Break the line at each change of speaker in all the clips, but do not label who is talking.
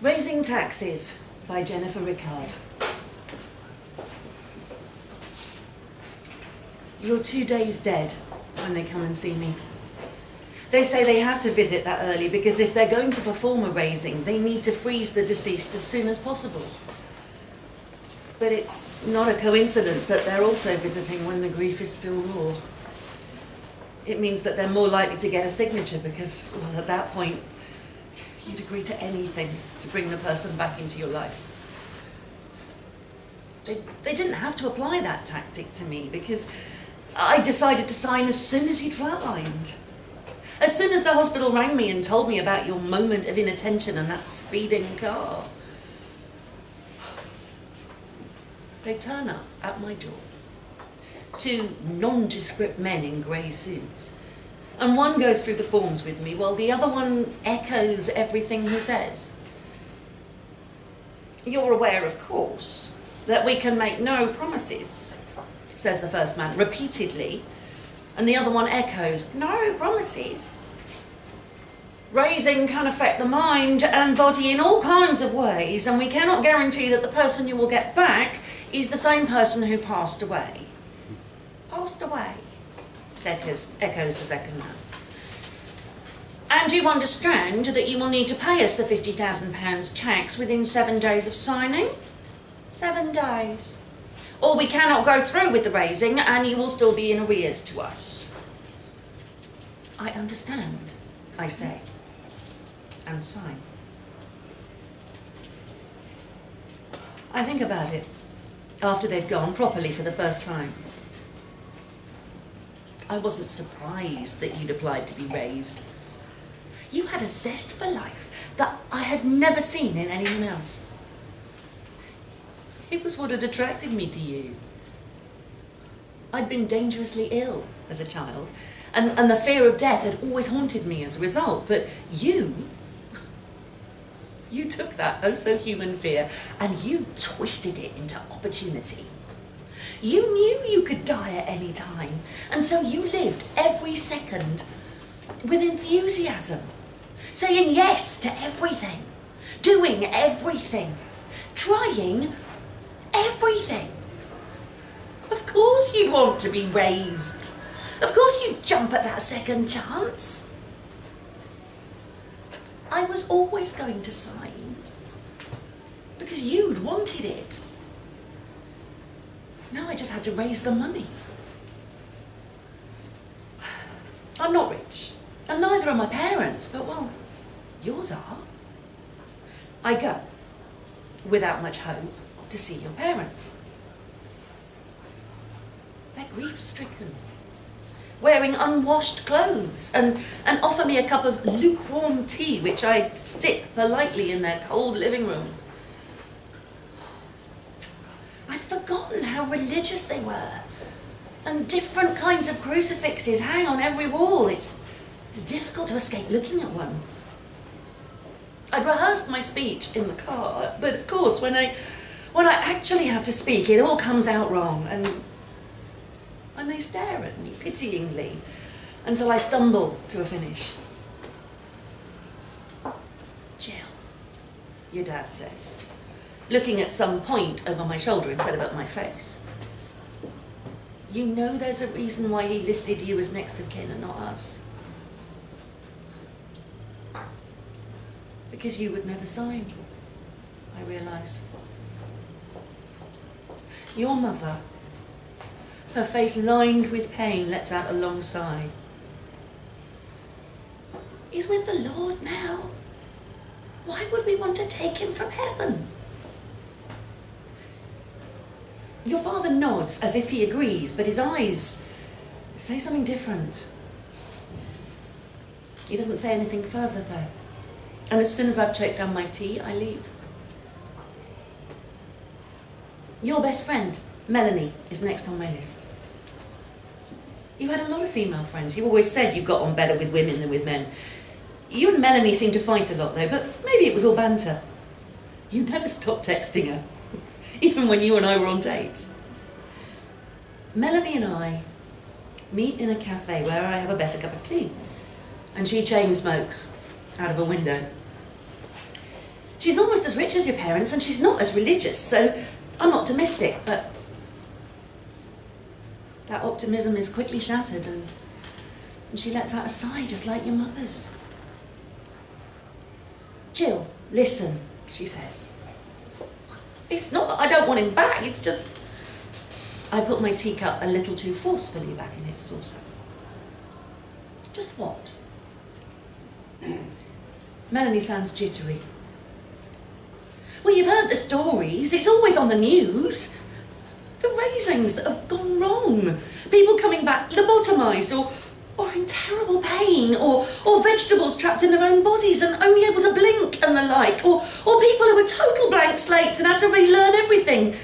Raising Taxes by Jennifer Rickard. You're 2 days dead when they come and see me. They say they have to visit that early because if they're going to perform a raising, they need to freeze the deceased as soon as possible. But it's not a coincidence that they're also visiting when the grief is still raw. It means that they're more likely to get a signature because, well, at that point, you'd agree to anything to bring the person back into your life. They didn't have to apply that tactic to me because I decided to sign as soon as he'd flatlined. As soon as the hospital rang me and told me about your moment of inattention and that speeding car. They turn up at my door. 2 nondescript men in grey suits. And one goes through the forms with me while the other one echoes everything he says. You're aware, of course, that we can make no promises, says the first man repeatedly, and the other one echoes, no promises. Raising can affect the mind and body in all kinds of ways, and we cannot guarantee that the person you will get back is the same person who passed away. Passed away, echoes the second man. And you understand that you will need to pay us the £50,000 tax within 7 days of signing? 7 days. Or we cannot go through with the raising and you will still be in arrears to us. I understand, I say, and sign. I think about it after they've gone properly for the first time. I wasn't surprised that you'd applied to be raised. You had a zest for life that I had never seen in anyone else. It was what had attracted me to you. I'd been dangerously ill as a child, and the fear of death had always haunted me as a result, but you took that oh-so-human fear and you twisted it into opportunity. You knew you could die at any time, and so you lived every second with enthusiasm, saying yes to everything, doing everything, trying everything. Of course you'd want to be raised. Of course you'd jump at that second chance. I was always going to sign because you'd wanted it. Now I just had to raise the money. I'm not rich, and neither are my parents, but well, yours are. I go, without much hope, to see your parents. They're grief-stricken, wearing unwashed clothes, and offer me a cup of lukewarm tea, which I stick politely in their cold living room. I'd forgotten how religious they were, and different kinds of crucifixes hang on every wall. It's difficult to escape looking at one. I'd rehearsed my speech in the car, but of course when I actually have to speak, it all comes out wrong, and they stare at me pityingly until I stumble to a finish. Jill, your dad says, looking at some point over my shoulder instead of at my face. You know there's a reason why he listed you as next of kin and not us. Because you would never sign, I realise. Your mother, her face lined with pain, lets out a long sigh. He's with the Lord now. Why would we want to take him from heaven? Your father nods as if he agrees, but his eyes say something different. He doesn't say anything further, though. And as soon as I've choked down my tea, I leave. Your best friend, Melanie, is next on my list. You had a lot of female friends. You always said you got on better with women than with men. You and Melanie seemed to fight a lot, though, but maybe it was all banter. You never stopped texting her, even when you and I were on dates. Melanie and I meet in a cafe where I have a better cup of tea, and she chain smokes out of a window. She's almost as rich as your parents and she's not as religious, so I'm optimistic, but that optimism is quickly shattered and she lets out a sigh just like your mother's. Jill, listen, she says. It's not that I don't want him back, it's just... I put my teacup a little too forcefully back in its saucer. Just what? Melanie sounds jittery. Well, you've heard the stories, it's always on the news. The raisings that have gone wrong. People coming back lobotomised or in terrible pain, or vegetables trapped in their own bodies and only able to blink and the like, or people who are total blank slates and have to relearn everything,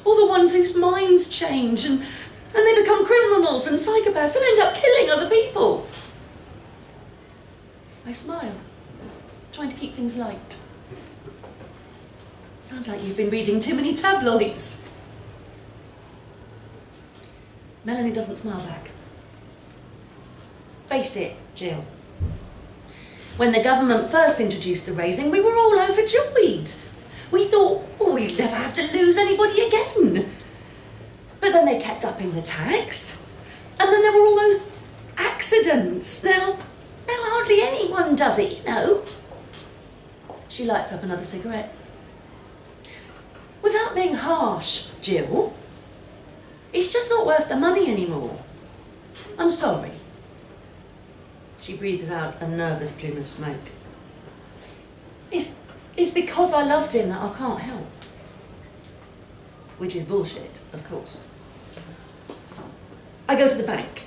or the ones whose minds change and they become criminals and psychopaths and end up killing other people. I smile, trying to keep things light. Sounds like you've been reading too many tabloids. Melanie doesn't smile back. Face it, Jill. When the government first introduced the raising, we were all overjoyed. We thought, oh, we'd never have to lose anybody again. But then they kept upping the tax. And then there were all those accidents. Now hardly anyone does it, you know. She lights up another cigarette. Without being harsh, Jill, it's just not worth the money anymore. I'm sorry. She breathes out a nervous plume of smoke. It's because I loved him that I can't help. Which is bullshit, of course. I go to the bank.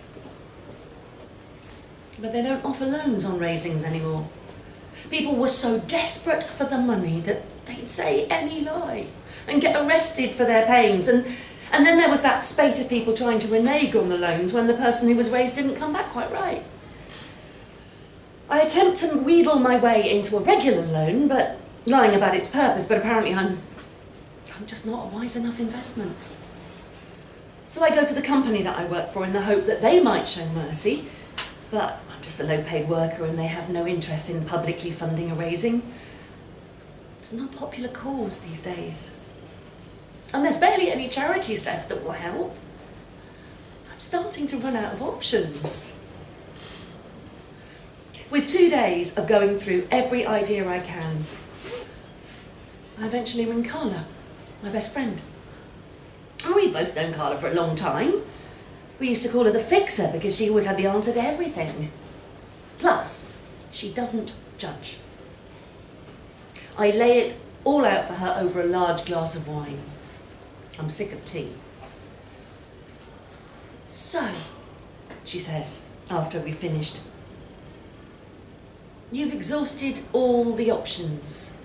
But they don't offer loans on raisings anymore. People were so desperate for the money that they'd say any lie and get arrested for their pains. And then there was that spate of people trying to renege on the loans when the person who was raised didn't come back quite right. I attempt to wheedle my way into a regular loan, but lying about its purpose, but apparently I'm just not a wise enough investment. So I go to the company that I work for in the hope that they might show mercy, but I'm just a low-paid worker and they have no interest in publicly funding a raising. It's not a popular cause these days. And there's barely any charities left that will help. I'm starting to run out of options. With 2 days of going through every idea I can, I eventually ring Carla, my best friend. And we've both known Carla for a long time. We used to call her the fixer because she always had the answer to everything. Plus, she doesn't judge. I lay it all out for her over a large glass of wine. I'm sick of tea. So, she says, after we've finished, you've exhausted all the options.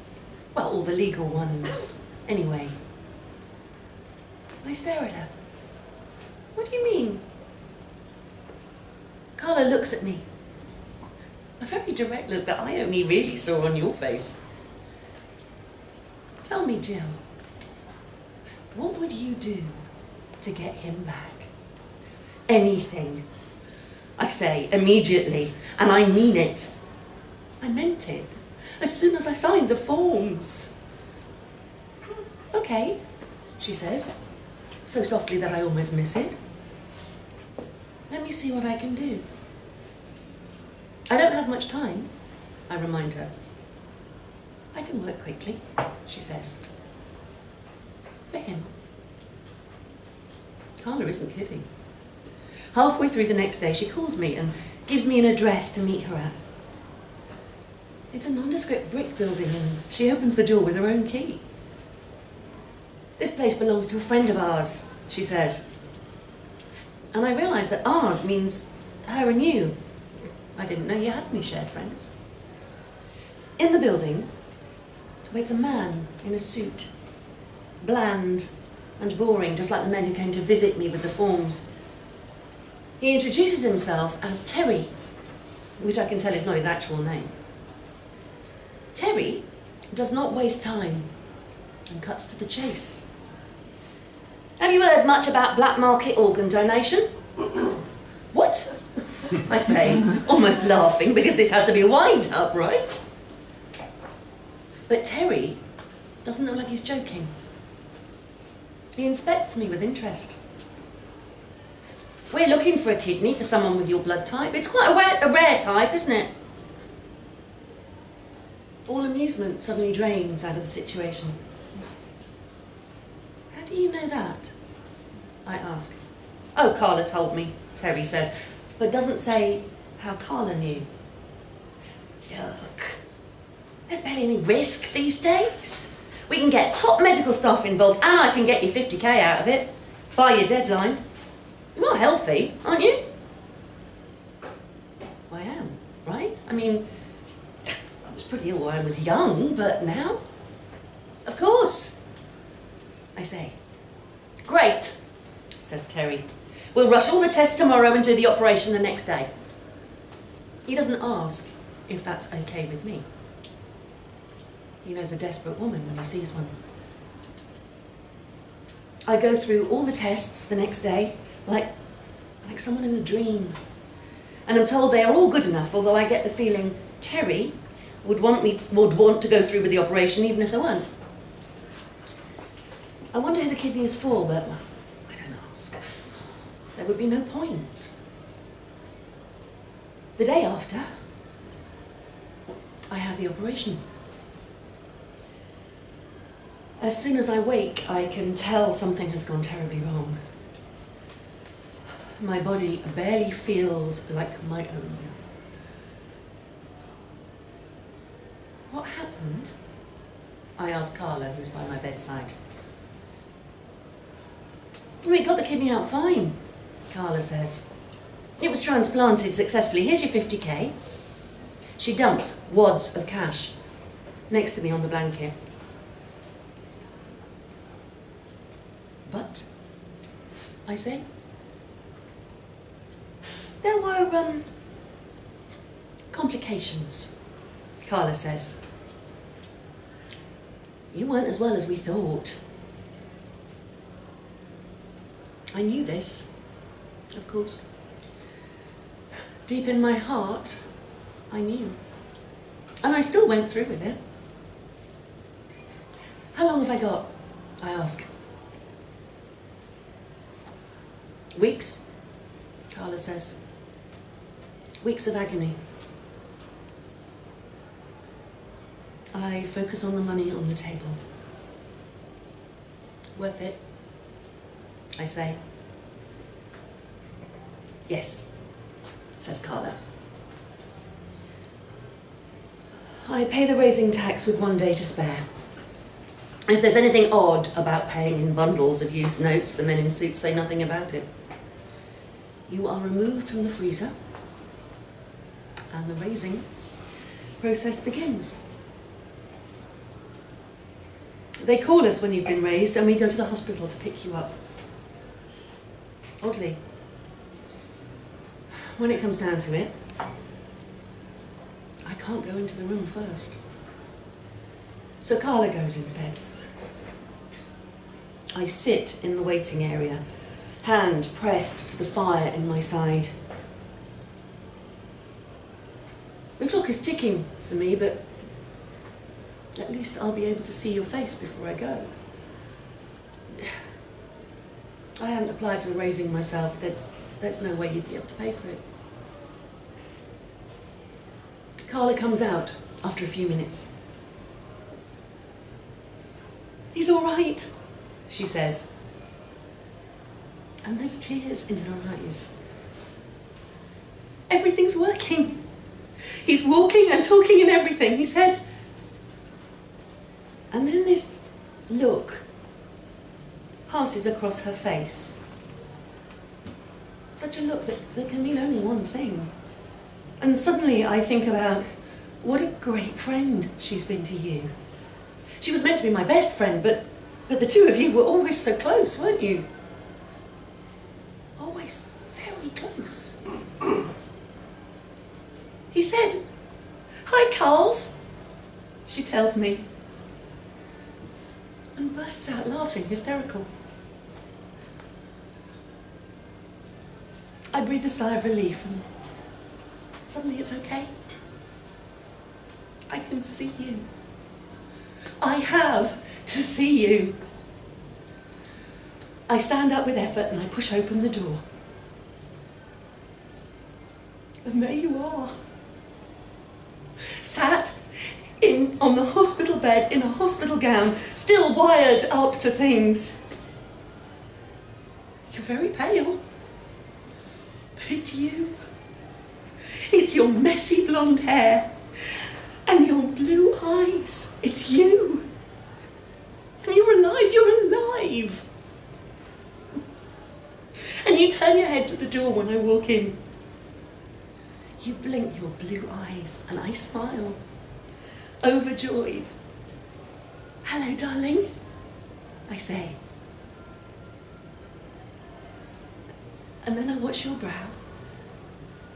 Well, all the legal ones, anyway. I stare at her. What do you mean? Carla looks at me. A very direct look that I only really saw on your face. Tell me, Jill, what would you do to get him back? Anything. I say immediately, and I mean it. I meant it. As soon as I signed the forms. Okay, she says, so softly that I almost miss it. Let me see what I can do. I don't have much time, I remind her. I can work quickly, she says. For him. Carla isn't kidding. Halfway through the next day, she calls me and gives me an address to meet her at. It's a nondescript brick building and she opens the door with her own key. This place belongs to a friend of ours, she says. And I realise that ours means her and you. I didn't know you had any shared friends. In the building waits a man in a suit. Bland and boring, just like the men who came to visit me with the forms. He introduces himself as Terry, which I can tell is not his actual name. Terry does not waste time and cuts to the chase. Have you heard much about black market organ donation? What? I say, almost laughing, because this has to be a wind-up, right? But Terry doesn't look like he's joking. He inspects me with interest. We're looking for a kidney for someone with your blood type. It's quite a rare type, isn't it? All amusement suddenly drains out of the situation. How do you know that? I ask. Oh, Carla told me, Terry says, but doesn't say how Carla knew. Look, there's barely any risk these days. We can get top medical staff involved and I can get you 50k out of it by your deadline. You're healthy, aren't you? I am, right? I mean, I was pretty ill when I was young, but now? Of course. I say. Great, says Terry. We'll rush all the tests tomorrow and do the operation the next day. He doesn't ask if that's okay with me. He knows a desperate woman when he sees one. I go through all the tests the next day, like someone in a dream. And I'm told they are all good enough, although I get the feeling Terry would want to go through with the operation even if they weren't. I wonder who the kidney is for, but I don't ask. There would be no point. The day after, I have the operation. As soon as I wake, I can tell something has gone terribly wrong. My body barely feels like my own. What happened? I ask Carla, who's by my bedside. We got the kidney out fine, Carla says. It was transplanted successfully. Here's your 50k. She dumps wads of cash next to me on the blanket. But, I say, there were, complications, Carla says. You weren't as well as we thought. I knew this, of course. Deep in my heart, I knew. And I still went through with it. How long have I got? I ask. Weeks, Carla says. Weeks of agony. I focus on the money on the table. Worth it, I say. Yes, says Carla. I pay the raising tax with 1 day to spare. If there's anything odd about paying in bundles of used notes, the men in suits say nothing about it. You are removed from the freezer, and the raising process begins. They call us when you've been raised, and we go to the hospital to pick you up. Oddly, when it comes down to it, I can't go into the room first. So Carla goes instead. I sit in the waiting area, hand pressed to the fire in my side. The clock is ticking for me, but at least I'll be able to see your face before I go. I haven't applied for the raising myself. There's no way you'd be able to pay for it. Carla comes out after a few minutes. He's all right, she says. And there's tears in her eyes. Everything's working. He's walking and talking and everything, he said. And then this look passes across her face. Such a look that can mean only one thing. And suddenly I think about what a great friend she's been to you. She was meant to be my best friend, but the two of you were always so close, weren't you? Always very close. He said, "Hi, Carls," she tells me, and bursts out laughing, hysterical. I breathe a sigh of relief, and suddenly it's okay. I can see you. I have to see you. I stand up with effort and I push open the door. And there you are, sat on the hospital bed in a hospital gown, still wired up to things. You're very pale, but it's you. It's your messy blonde hair and your blue eyes. It's you. And you're alive. And you turn your head to the door when I walk in. You blink your blue eyes and I smile, overjoyed. Hello, darling, I say. And then I watch your brow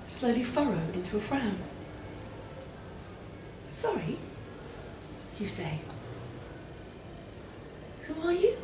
slowly furrow into a frown. Sorry, you say. Who are you?